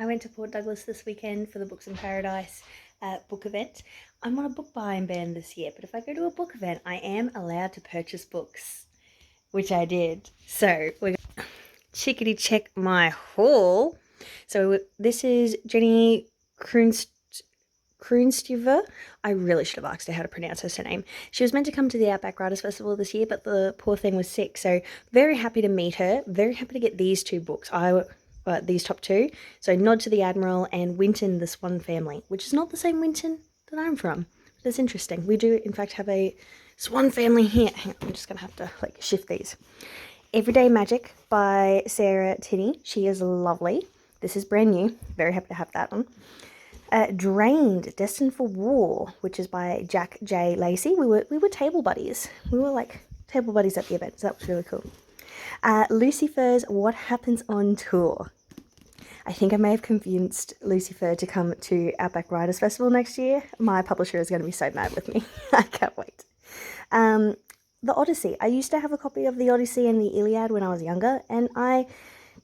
I went to Port Douglas this weekend for the Books in Paradise book event. I'm on a book buying ban this year, but if I go to a book event, I am allowed to purchase books, which I did. So we're going to chickadee check my haul. So this is Jenny Kroonstjeva. I really should have asked her how to pronounce her surname. She was meant to come to the Outback Writers Festival this year, but the poor thing was sick. So very happy to meet her. Very happy to get these two books. These top two. So Nod to the Admiral and Winton, the Swan Family, which is not the same Winton that I'm from. That's interesting. We do, in fact, have a Swan family here. Hang on, I'm just going to have to shift these. Everyday Magic by Sarah Tinney. She is lovely. This is brand new. Very happy to have that one. Drained, Destined for War, which is by Jack J. Lacey. We were table buddies. We were table buddies at the event, so that was really cool. Lucy Fur's What Happens on Tour. I think I may have convinced Lucy Fur to come to Outback Writers Festival next year. My publisher is going to be so mad with me. I can't wait. The Odyssey. I used to have a copy of the Odyssey and the Iliad when I was younger, and I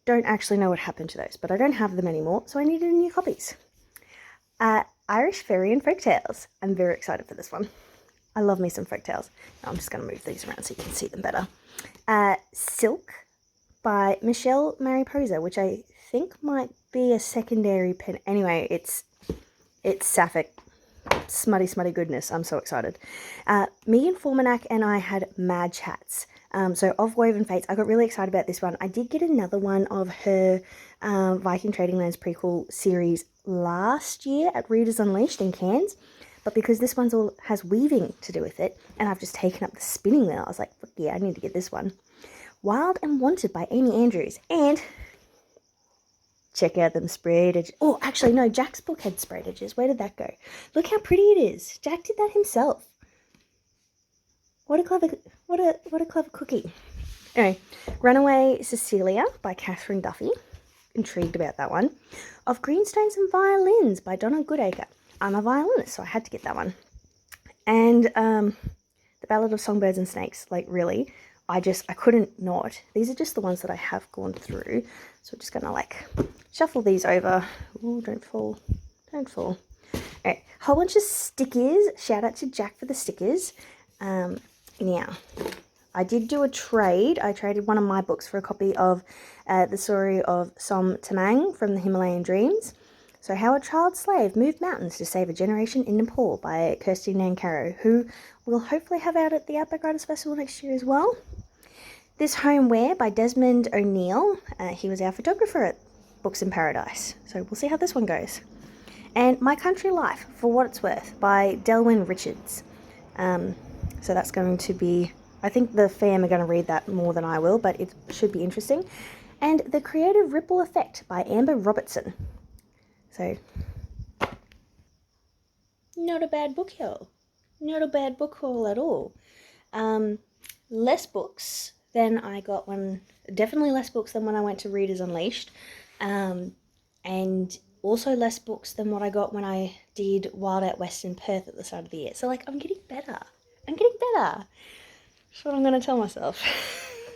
don't actually know what happened to those, but I don't have them anymore, so I needed new copies. Irish Fairy and Folktales. I'm very excited for this one. I love me some folktales. I'm just going to move these around so you can see them better. Silk by Michelle Mariposa, which I think might be a secondary pen. Anyway, it's sapphic, smutty goodness. I'm so excited. Megan Formanak and I had mad chats. So of Woven Fates, I got really excited about this one. I did get another one of her Viking Trading Lands prequel series last year at Readers Unleashed in Cairns, but because this one's all has weaving to do with it, and I've just taken up the spinning wheel, I was like, fuck yeah, I need to get this one. Wild and Wanted by Amy Andrews, and check out them sprayed edges. Oh, actually, no, Jack's book had sprayed edges. Where did that go? Look how pretty it is. Jack did that himself. What a clever cookie. Anyway, Runaway Cecilia by Catherine Duffy. Intrigued about that one. Of Greenstones and Violins by Donna Goodacre. I'm a violinist, so I had to get that one. And The Ballad of Songbirds and Snakes. Really, I couldn't not. These are just the ones that I have gone through. So I'm just going to shuffle these over. Ooh, don't fall. Don't fall. Alright, whole bunch of stickers. Shout out to Jack for the stickers. Now, I did do a trade. I traded one of my books for a copy of The Story of Som Tamang from the Himalayan Dreams. So How a Child Slave Moved Mountains to Save a Generation in Nepal by Kirsty Nancaro, who we'll hopefully have out at the Outback Writers Festival next year as well. This Homeware by Desmond O'Neill. He was our photographer at Books in Paradise. So we'll see how this one goes. And My Country Life, For What It's Worth by Delwyn Richards. So that's going to be, I think the fam are going to read that more than I will, but it should be interesting. And The Creative Ripple Effect by Amber Robertson. So, not a bad book haul. Not a bad book haul at all. Less books than I got when, definitely less books than when I went to Readers Unleashed. And also less books than what I got when I did Wild Out West in Perth at the start of the year. So I'm getting better. I'm getting better. That's what I'm going to tell myself.